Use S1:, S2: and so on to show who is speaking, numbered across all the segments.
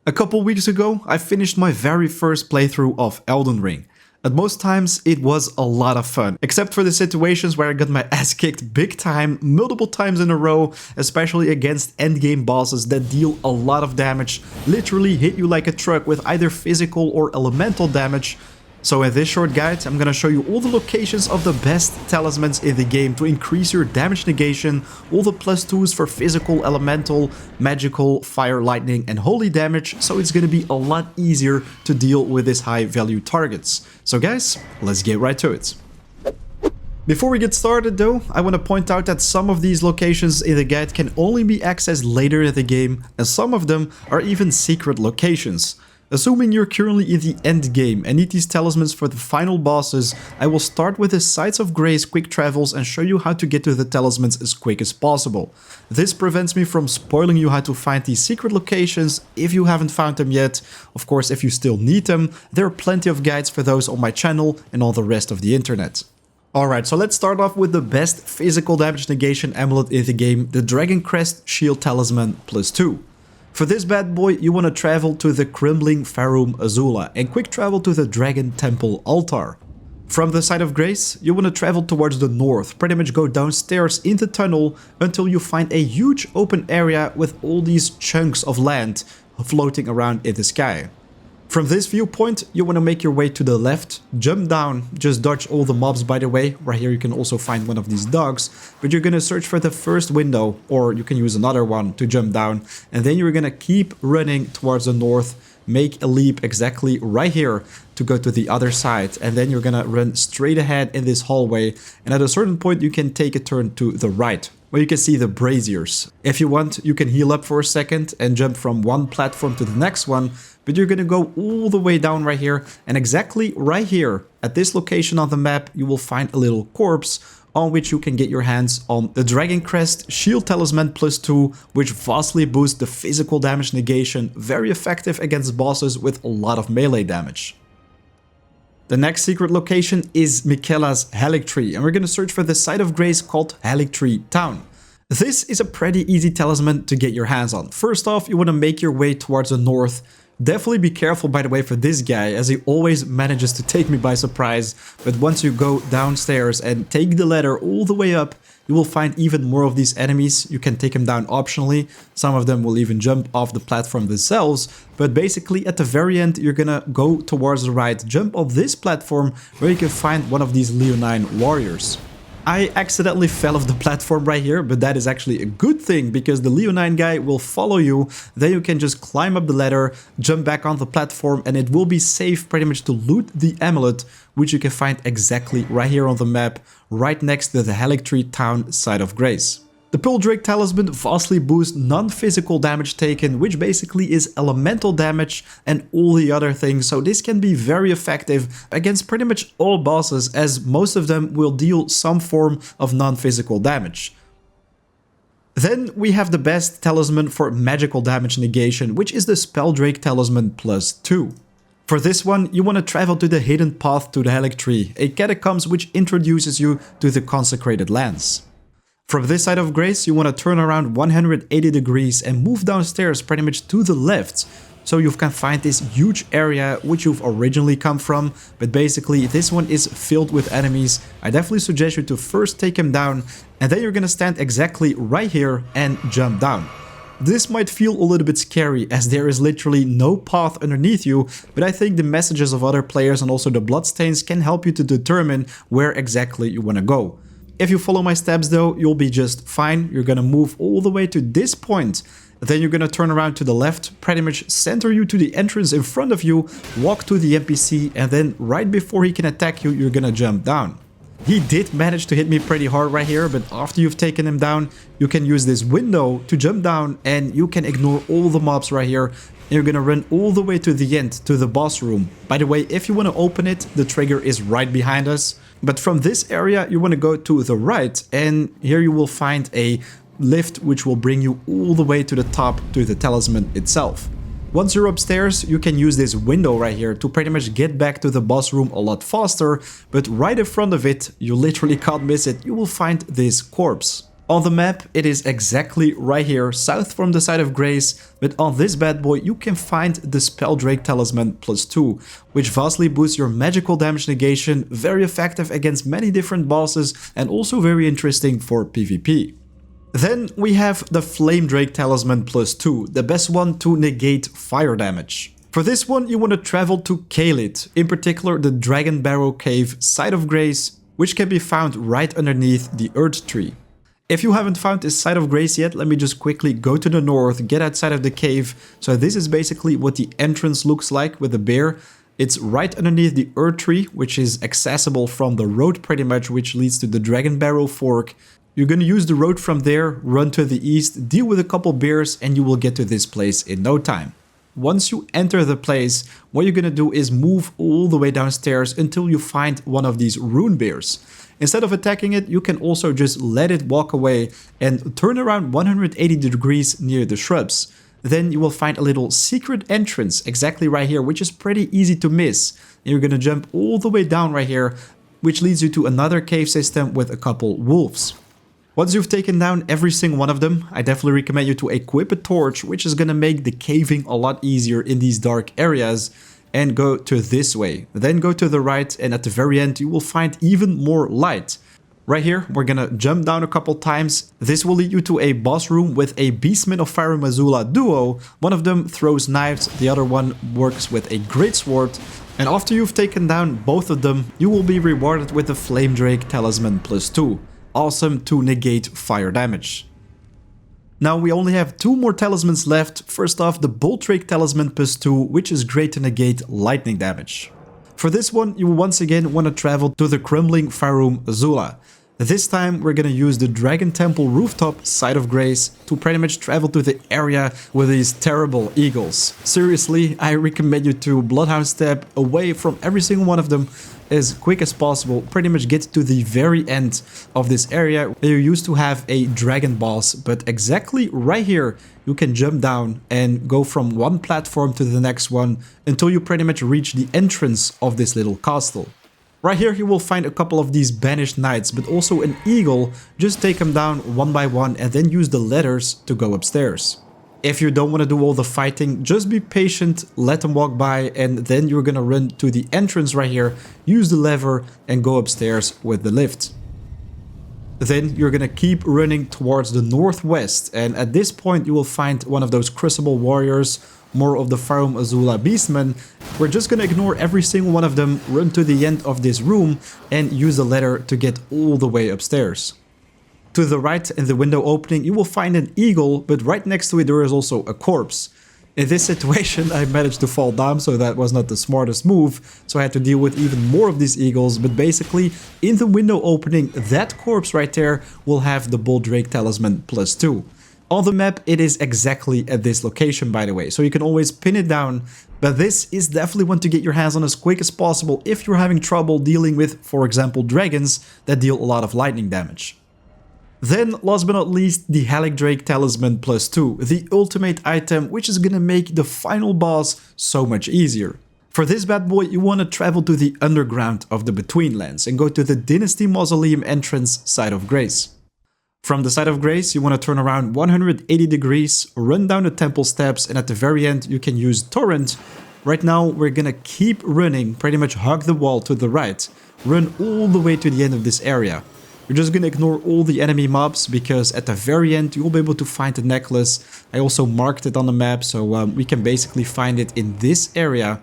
S1: A couple weeks ago, I finished my very first playthrough of Elden Ring. At most times, it was a lot of fun, except for the situations where I got my ass kicked big time, multiple times in a row, especially against endgame bosses that deal a lot of damage, literally hit you like a truck with either physical or elemental damage. So in this short guide, I'm gonna show you all the locations of the best talismans in the game to increase your damage negation, all the +2s for physical, elemental, magical, fire, lightning and holy damage, so it's gonna be a lot easier to deal with these high value targets. So guys, let's get right to it. Before we get started though, I want to point out that some of these locations in the guide can only be accessed later in the game, and some of them are even secret locations. Assuming you're currently in the end game and need these talismans for the final bosses, I will start with the Sites of Grace quick travels and show you how to get to the talismans as quick as possible. This prevents me from spoiling you how to find these secret locations if you haven't found them yet. Of course, if you still need them, there are plenty of guides for those on my channel and on the rest of the internet. Alright, so let's start off with the best physical damage negation amulet in the game, the Dragoncrest Shield Talisman +2. For this bad boy, you want to travel to the Crumbling Farum Azula and quick travel to the Dragon Temple Altar. From the Site of Grace, you want to travel towards the north, pretty much go downstairs in the tunnel until you find a huge open area with all these chunks of land floating around in the sky. From this viewpoint, you want to make your way to the left, jump down, just dodge all the mobs by the way, right here you can also find one of these dogs, but you're going to search for the first window, or you can use another one to jump down, and then you're going to keep running towards the north, make a leap exactly right here to go to the other side, and then you're going to run straight ahead in this hallway, and at a certain point you can take a turn to the right, where you can see the braziers. If you want, you can heal up for a second and jump from one platform to the next one, but you're gonna go all the way down right here, and exactly right here, at this location on the map, you will find a little corpse on which you can get your hands on the Dragoncrest Shield Talisman +2, which vastly boosts the physical damage negation, very effective against bosses with a lot of melee damage. The next secret location is Miquella's Haligtree, and we're gonna search for the Site of Grace called Haligtree Town. This is a pretty easy talisman to get your hands on. First off, you want to make your way towards the north. Definitely be careful, by the way, for this guy, as he always manages to take me by surprise. But once you go downstairs and take the ladder all the way up, you will find even more of these enemies. You can take them down optionally. Some of them will even jump off the platform themselves. But basically, at the very end, you're gonna go towards the right, jump on this platform, where you can find one of these Leonine warriors. I accidentally fell off the platform right here, but that is actually a good thing because the Leonine guy will follow you. Then you can just climb up the ladder, jump back on the platform, and it will be safe pretty much to loot the amulet, which you can find exactly right here on the map, right next to the Haligtree Town Site of Grace. The Pearldrake Talisman vastly boosts non-physical damage taken, which basically is elemental damage and all the other things, so this can be very effective against pretty much all bosses, as most of them will deal some form of non-physical damage. Then we have the best talisman for magical damage negation, which is the Spelldrake Talisman +2. For this one, you want to travel to the hidden path to the Haligtree, a catacombs which introduces you to the consecrated lands. From this Site of Grace, you want to turn around 180 degrees and move downstairs pretty much to the left. So you can find this huge area which you've originally come from, but basically this one is filled with enemies. I definitely suggest you to first take them down, and then you're gonna stand exactly right here and jump down. This might feel a little bit scary as there is literally no path underneath you, but I think the messages of other players and also the bloodstains can help you to determine where exactly you want to go. If you follow my steps though, you'll be just fine. You're gonna move all the way to this point. Then you're gonna turn around to the left, pretty much center you to the entrance in front of you, walk to the NPC, and then right before he can attack you, you're gonna jump down. He did manage to hit me pretty hard right here, but after you've taken him down, you can use this window to jump down and you can ignore all the mobs right here. You're gonna run all the way to the end, to the boss room. By the way, if you want to open it, the trigger is right behind us. But from this area, you want to go to the right, and here you will find a lift which will bring you all the way to the top, to the talisman itself. Once you're upstairs, you can use this window right here to pretty much get back to the boss room a lot faster, but right in front of it, you literally can't miss it, you will find this corpse. On the map, it is exactly right here, south from the Site of Grace, but on this bad boy you can find the Spelldrake Talisman +2, which vastly boosts your magical damage negation, very effective against many different bosses and also very interesting for PvP. Then we have the Flamedrake Talisman +2, the best one to negate fire damage. For this one you want to travel to Caelid, in particular the Dragon Barrow Cave Site of Grace, which can be found right underneath the Earth Tree. If you haven't found this Site of Grace yet, let me just quickly go to the north, get outside of the cave. So this is basically what the entrance looks like with the bear. It's right underneath the Earth Tree, which is accessible from the road pretty much, which leads to the Dragon Barrow Fork. You're going to use the road from there, run to the east, deal with a couple bears, and you will get to this place in no time. Once you enter the place, what you're going to do is move all the way downstairs until you find one of these rune bears. Instead of attacking it, you can also just let it walk away and turn around 180 degrees near the shrubs. Then you will find a little secret entrance exactly right here, which is pretty easy to miss. And you're going to jump all the way down right here, which leads you to another cave system with a couple wolves. Once you've taken down every single one of them, I definitely recommend you to equip a torch, which is going to make the caving a lot easier in these dark areas. And go to this way, then go to the right, and at the very end you will find even more light. Right here we're gonna jump down a couple times. This will lead you to a boss room with a Beastman of Fire and Missoula duo. One of them throws knives, the other one works with a greatsword. And after you've taken down both of them, you will be rewarded with the Flamedrake Talisman +2. Awesome to negate fire damage. Now we only have 2 more talismans left. First off, the Boltdrake Talisman +2, which is great to negate lightning damage. For this one, you once again want to travel to the Crumbling Farum Azula. This time we're gonna use the Dragon Temple Rooftop Site of Grace to pretty much travel to the area with these terrible eagles. Seriously, I recommend you to Bloodhound step away from every single one of them as quick as possible. Pretty much get to the very end of this area where you used to have a dragon boss, but exactly right here you can jump down and go from one platform to the next one until you pretty much reach the entrance of this little castle. Right here you will find a couple of these banished knights, but also an eagle. Just take them down one by one and then use the ladders to go upstairs. If you don't want to do all the fighting, just be patient, let them walk by, and then you're gonna run to the entrance right here, use the lever and go upstairs with the lift. Then you're gonna keep running towards the northwest, and at this point you will find one of those Crucible Warriors, more of the Farum Azula Beastmen. We're just gonna ignore every single one of them, run to the end of this room and use the ladder to get all the way upstairs. To the right in the window opening you will find an eagle, but right next to it there is also a corpse. In this situation I managed to fall down, so that was not the smartest move, so I had to deal with even more of these eagles, but basically in the window opening that corpse right there will have the Boltdrake Talisman +2. On the map it is exactly at this location, by the way, so you can always pin it down, but this is definitely one to get your hands on as quick as possible if you're having trouble dealing with, for example, dragons that deal a lot of lightning damage. Then, last but not least, the Haligdrake Talisman +2, the ultimate item which is gonna make the final boss so much easier. For this bad boy you wanna travel to the underground of the Betweenlands and go to the Dynasty Mausoleum entrance Site of Grace. From the Site of Grace you want to turn around 180 degrees, run down the temple steps, and at the very end you can use Torrent. Right now we're gonna keep running, pretty much hug the wall to the right, run all the way to the end of this area. You're just gonna ignore all the enemy mobs because at the very end you'll be able to find the necklace. I also marked it on the map, so we can basically find it in this area.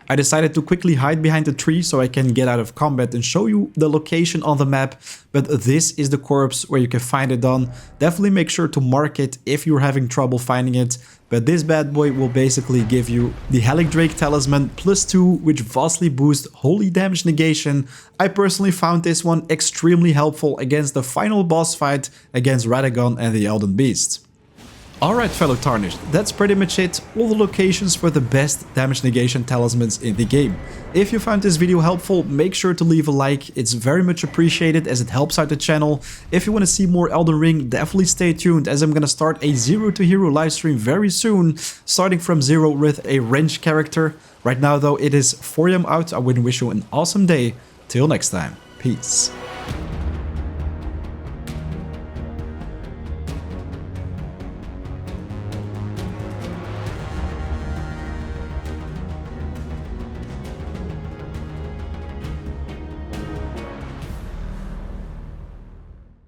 S1: I decided to quickly hide behind the tree so I can get out of combat and show you the location on the map, but this is the corpse where you can find it on. Definitely make sure to mark it if you're having trouble finding it, but this bad boy will basically give you the Haligdrake Talisman +2, which vastly boosts holy damage negation. I personally found this one extremely helpful against the final boss fight against Radagon and the Elden Beast. Alright fellow Tarnished, that's pretty much it, all the locations for the best damage negation talismans in the game. If you found this video helpful, make sure to leave a like, it's very much appreciated as it helps out the channel. If you want to see more Elden Ring, definitely stay tuned as I'm gonna start a Zero to Hero livestream very soon, starting from zero with a ranged character. Right now though it is 4 AM out, I would wish you an awesome day, till next time, peace.